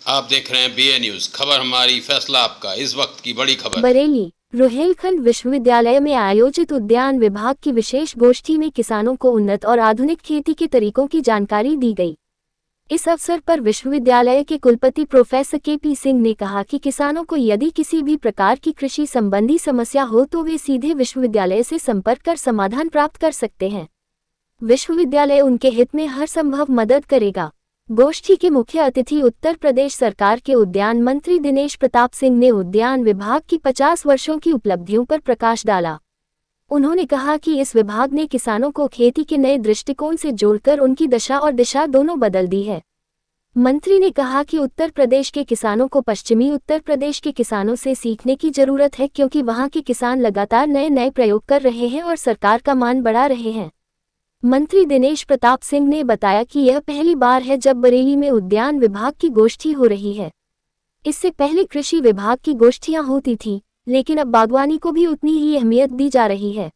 आप देख रहे हैं BA न्यूज, खबर हमारी फैसला आपका। इस वक्त की बड़ी खबर। बरेली रुहेलखंड विश्वविद्यालय में आयोजित उद्यान विभाग की विशेष गोष्ठी में किसानों को उन्नत और आधुनिक खेती के तरीकों की जानकारी दी गई। इस अवसर पर विश्वविद्यालय के कुलपति प्रोफेसर KP सिंह ने कहा कि किसानों को यदि किसी भी प्रकार की कृषि संबंधी समस्या हो तो वे सीधे विश्वविद्यालय से संपर्क कर समाधान प्राप्त कर सकते हैं। विश्वविद्यालय उनके हित में हर संभव मदद करेगा। गोष्ठी के मुख्य अतिथि उत्तर प्रदेश सरकार के उद्यान मंत्री दिनेश प्रताप सिंह ने उद्यान विभाग की 50 वर्षों की उपलब्धियों पर प्रकाश डाला। उन्होंने कहा कि इस विभाग ने किसानों को खेती के नए दृष्टिकोण से जोड़कर उनकी दशा और दिशा दोनों बदल दी है। मंत्री ने कहा कि उत्तर प्रदेश के किसानों को पश्चिमी उत्तर प्रदेश के किसानों से सीखने की जरूरत है, क्योंकि वहां के किसान लगातार नए प्रयोग कर रहे हैं और सरकार का मान बढ़ा रहे हैं। मंत्री दिनेश प्रताप सिंह ने बताया कि यह पहली बार है जब बरेली में उद्यान विभाग की गोष्ठी हो रही है। इससे पहले कृषि विभाग की गोष्ठियां होती थीं, लेकिन अब बागवानी को भी उतनी ही अहमियत दी जा रही है।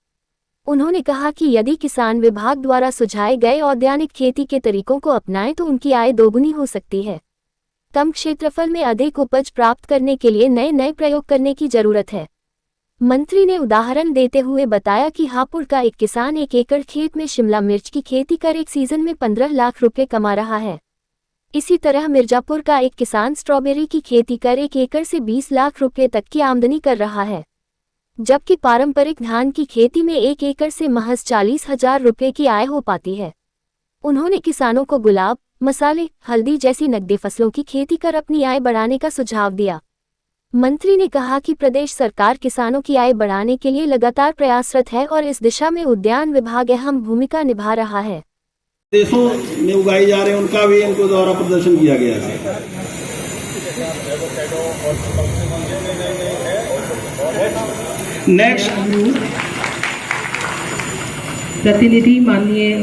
उन्होंने कहा कि यदि किसान विभाग द्वारा सुझाए गए औद्यानिक खेती के तरीकों को अपनाएं तो उनकी आय दोगुनी हो सकती है। कम क्षेत्रफल में अधिक उपज प्राप्त करने के लिए नए प्रयोग करने की जरूरत है। मंत्री ने उदाहरण देते हुए बताया कि हापुड़ का एक किसान 1 एकड़ खेत में शिमला मिर्च की खेती कर एक सीजन में 15 लाख रुपए कमा रहा है। इसी तरह मिर्जापुर का एक किसान स्ट्रॉबेरी की खेती कर 1 एकड़ से 20 लाख रुपए तक की आमदनी कर रहा है, जबकि पारंपरिक धान की खेती में 1 एकड़ से महज 40,000 रुपए की आय हो पाती है। उन्होंने किसानों को गुलाब, मसाले, हल्दी जैसी नकदी फसलों की खेती कर अपनी आय बढ़ाने का सुझाव दिया। मंत्री ने कहा कि प्रदेश सरकार किसानों की आय बढ़ाने के लिए लगातार प्रयासरत है और इस दिशा में उद्यान विभाग अहम भूमिका निभा रहा है। देशों में उगाई जा रहे हैं उनका भी इनको द्वारा प्रदर्शन किया गया है। नेक्स्ट प्रतिनिधि माननीय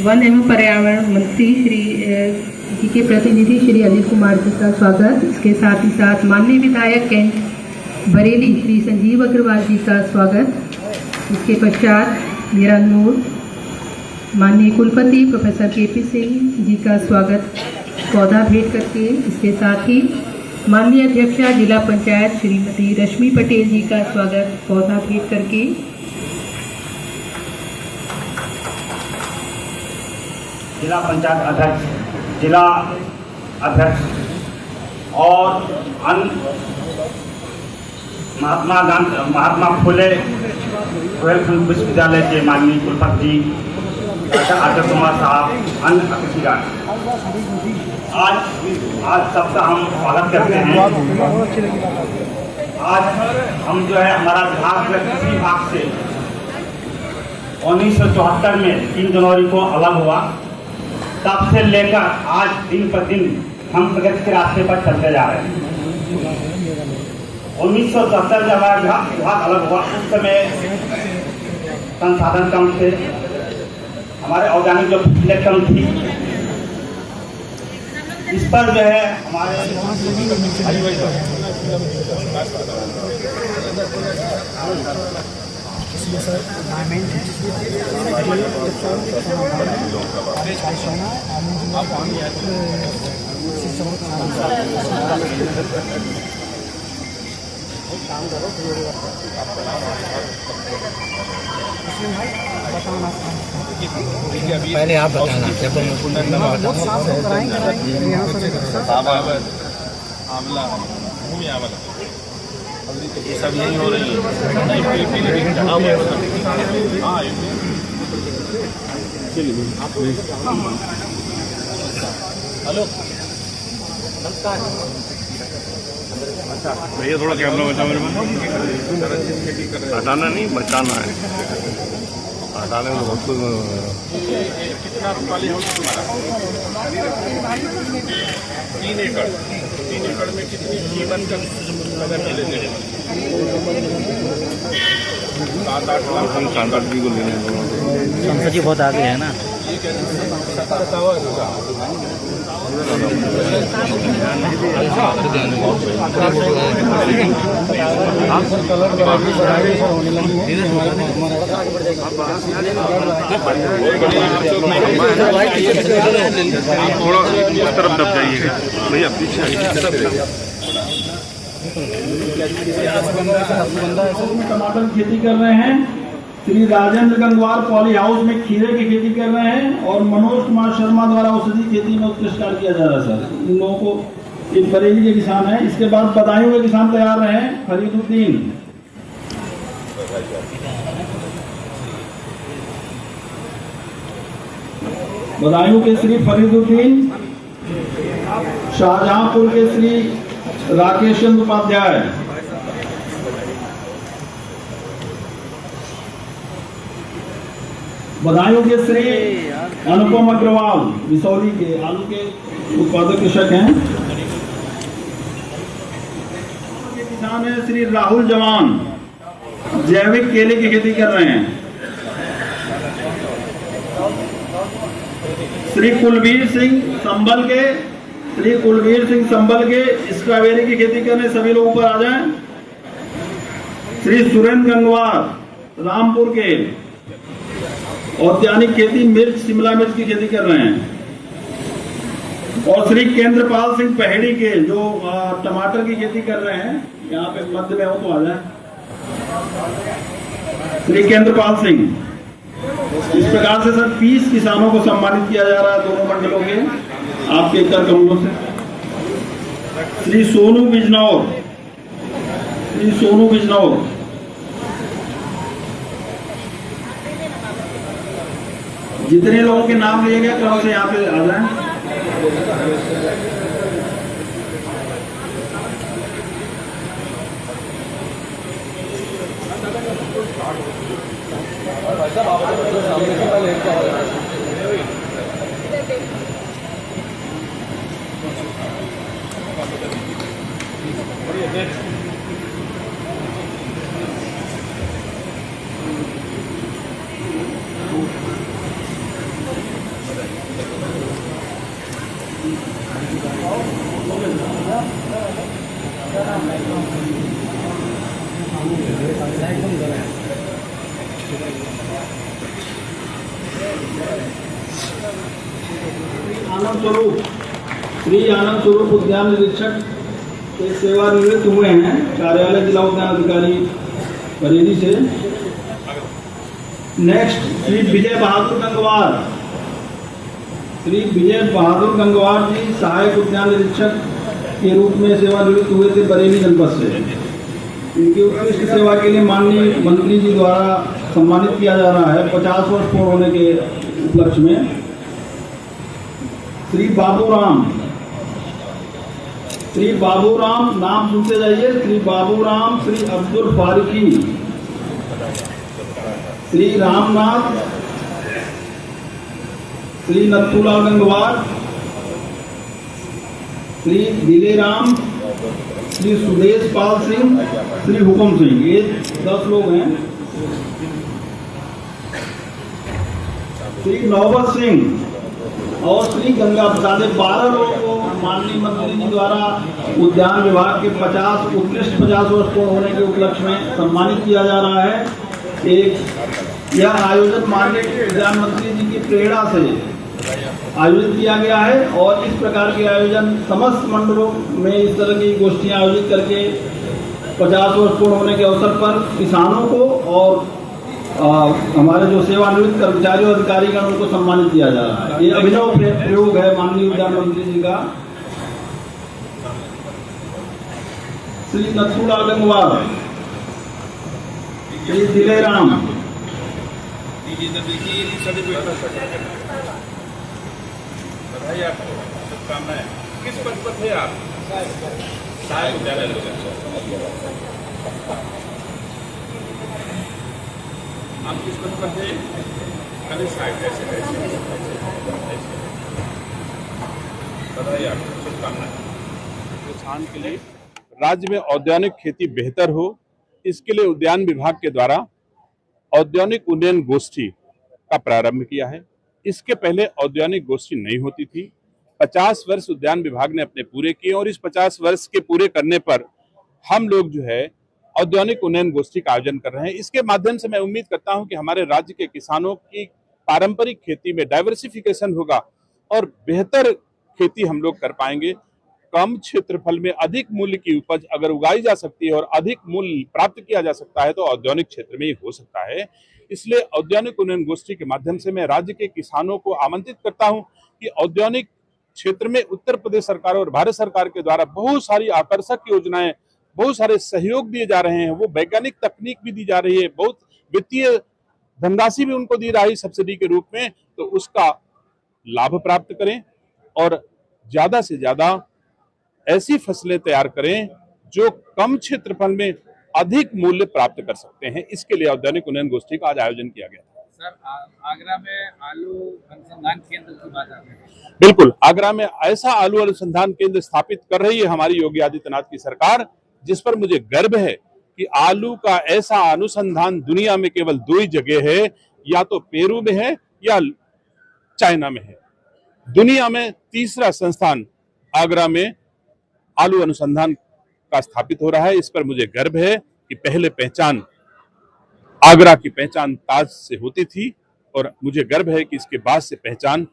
वन एवं पर्यावरण मंत्री श्री जी के प्रतिनिधि श्री अनिल कुमार जी का स्वागत। इसके साथ ही साथ माननीय विधायक कैंट बरेली श्री संजीव अग्रवाल जी का स्वागत। इसके पश्चात मेरा अनुरोध माननीय कुलपति प्रोफेसर KP सिंह जी का स्वागत पौधा भेंट करके। इसके साथ ही माननीय अध्यक्षा जिला पंचायत श्रीमती रश्मि पटेल जी का स्वागत पौधा भेंट करके। जिला पंचायत अध्यक्ष, जिला अध्यक्ष और महात्मा फुले रुहेलखंड विश्वविद्यालय के माननीय कुलपति जी डॉक्टर आदर्श कुमार साहब, अन्य अतिथिगण, आज सबका हम स्वागत करते हैं। आज हम जो है हमारा विभाग कृषि विभाग से 1974 में 3 जनवरी को अलग हुआ। तब से लेकर आज दिन पर दिन हम प्रगति के रास्ते पर चलते जा रहे हैं। 1974 जब हमारा विभाग अलग हुआ, उस समय संसाधन कम थे, हमारे औद्यानिक जो फसलें कम थी। इस पर जो है हमारे पहले आप बताना जब आंवला, भूमि आंवला, ये सब यही हो रही है। हेलो, नमस्कार। अच्छा भैया, थोड़ा कैमरा बचा मेरे पास। हटाना नहीं, बचाना है। हटाने में बहुत कितना रुपये हो तुम्हारा? 3 एकड़। 3 एकड़ में कितनी जीवन का नगर मिलेंगे? 7-8 लाख। 7-8 भी को लेने जी बहुत आगे है ना। थोड़ा उस तरफ दब जाइएगा भैया, पीछे टमाटर की खेती कर रहे हैं। श्री राजेंद्र गंगवार पॉली हाउस में खीरे की खेती कर रहे हैं और मनोज कुमार शर्मा द्वारा औषधि खेती में उत्कृष्ट कार्य किया जा रहा है। सर इन लोगों को, ये बरेली के किसान हैं। इसके बाद बदायूं के किसान तैयार रहे हैं। फरीदुद्दीन, बदायूं के श्री फरीदुद्दीन, शाहजहांपुर के श्री राकेश चंद्र उपाध्याय, बदायूं के श्री अनुपम अग्रवाल बिसौली के आलू के उत्पादक कृषक हैं। किसान है श्री राहुल जवान, जैविक केले की खेती कर रहे हैं। श्री कुलवीर सिंह संभल के स्ट्रॉबेरी की खेती करने सभी लोग ऊपर आ जाएं। श्री सुरेंद्र गंगवार रामपुर के औद्यानिक खेती मिर्च, शिमला मिर्च की खेती कर रहे हैं। और श्री केंद्रपाल सिंह पहेड़ी के जो टमाटर की खेती कर रहे हैं, यहाँ पे मध्य में हो तो आ जाए। श्री केंद्रपाल सिंह, इस प्रकार से सर 30 किसानों को सम्मानित किया जा रहा है दोनों मंडलों के आपके कर कमलों से। श्री सोनू बिजनौर, जितने लोगों के नाम लिए गए क्रम से यहाँ पे आ जाए। श्री आनंद स्वरूप उद्यान निरीक्षक के सेवानिवृत्त हुए हैं, कार्यालय जिला उद्यान अधिकारी बरेली से। नेक्स्ट श्री विजय बहादुर गंगवार जी सहायक उद्यान निरीक्षक के रूप में सेवानिवृत्त हुए थे बरेली जनपद से। इनकी उत्कृष्ट सेवा के लिए माननीय मंत्री जी द्वारा सम्मानित किया जा रहा है 50 वर्ष पूर्ण होने के उपलक्ष्य में। श्री बाबूराम नाम सुनते जाइए। श्री बाबूराम, श्री अब्दुल फारूकी, श्री रामनाथ, श्री नथुलाल गंगवार, श्री दिलेराम, श्री सुदेश पाल सिंह, श्री हुकुम सिंह, ये 10 लोग हैं। श्री नौबत सिंह और श्री गंगा प्रसाद, 12 लोगों को माननीय मंत्री जी द्वारा उद्यान विभाग के 50 वर्ष पूर्ण होने के उपलक्ष्य में सम्मानित किया जा रहा है। यह आयोजन माननीय उद्यान मंत्री जी की प्रेरणा से आयोजित किया गया है और इस प्रकार के आयोजन समस्त मंडलों में इस तरह की गोष्ठियां आयोजित करके 50 वर्ष पूर्ण होने के अवसर पर किसानों को और हमारे जो सेवानिवृत्त कर्मचारी और अधिकारीगण उनको सम्मानित किया जा रहा है। ये अभिनव प्रयोग है माननीय उद्यान मंत्री जी का। श्री नथुलाल गंगवार, श्री दिलेराम, बताइए आपको शुभकामनाएं। किस पद पर थे आप? सहायक उद्यान आप किस पद पर थे? बताइए आपको शुभकामनाएं। किसान के लिए राज्य में औद्यानिक खेती बेहतर हो, इसके लिए उद्यान विभाग के द्वारा औद्यानिक उन्नयन गोष्ठी का प्रारंभ किया है। इसके पहले औद्यानिक गोष्ठी नहीं होती थी। 50 वर्ष उद्यान विभाग ने अपने पूरे किए और इस 50 वर्ष के पूरे करने पर हम लोग जो है औद्यानिक उन्नयन गोष्ठी का आयोजन कर रहे हैं। इसके माध्यम से मैं उम्मीद करता हूं कि हमारे राज्य के किसानों की पारंपरिक खेती में डाइवर्सिफिकेशन होगा और बेहतर खेती हम लोग कर पाएंगे। कम क्षेत्रफल में अधिक मूल्य की उपज अगर उगाई जा सकती है और अधिक मूल्य प्राप्त किया जा सकता है तो औद्यानिक क्षेत्र में ही हो सकता है। इसलिए औद्यानिक उन्नयन गोष्ठी के माध्यम से मैं राज्य के किसानों को आमंत्रित करता हूं कि औद्यानिक क्षेत्र में उत्तर प्रदेश सरकार और भारत सरकार के द्वारा बहुत सारी आकर्षक योजनाएं, बहुत सारे सहयोग दिए जा रहे हैं। वो वैज्ञानिक तकनीक भी दी जा रही है, बहुत वित्तीय धनराशि भी उनको दी रही सब्सिडी के रूप में। तो उसका लाभ प्राप्त करें और ज्यादा से ज्यादा ऐसी फसलें तैयार करें जो कम क्षेत्रफल में अधिक मूल्य प्राप्त कर सकते हैं। इसके लिए औद्यानिक उन्नयन गोष्ठी का आज आयोजन किया गया था। सर, आगरा में आलू अनुसंधान केंद्र की बात आ रही है। बिल्कुल, आगरा में ऐसा आलू अनुसंधान केंद्र स्थापित कर रही है हमारी योगी आदित्यनाथ की सरकार, जिस पर मुझे गर्व है कि आलू का ऐसा अनुसंधान दुनिया में केवल 2 ही जगह है, या तो पेरू में है या चाइना में है। दुनिया में तीसरा संस्थान आगरा में आलू अनुसंधान का स्थापित हो रहा है। इस पर मुझे गर्व है कि पहले पहचान आगरा की पहचान ताज से होती थी और मुझे गर्व है कि इसके बाद से पहचान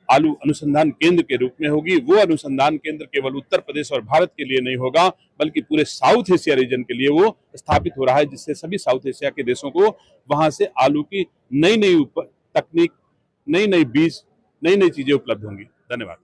आलू अनुसंधान केंद्र के रूप में होगी। वो अनुसंधान केंद्र केवल उत्तर प्रदेश और भारत के लिए नहीं होगा बल्कि पूरे साउथ एशिया रीजन के लिए वो स्थापित हो रहा है, जिससे सभी साउथ एशिया के देशों को वहां से आलू की नई नई तकनीक, नई नई बीज, नई नई चीजें उपलब्ध होंगी। धन्यवाद।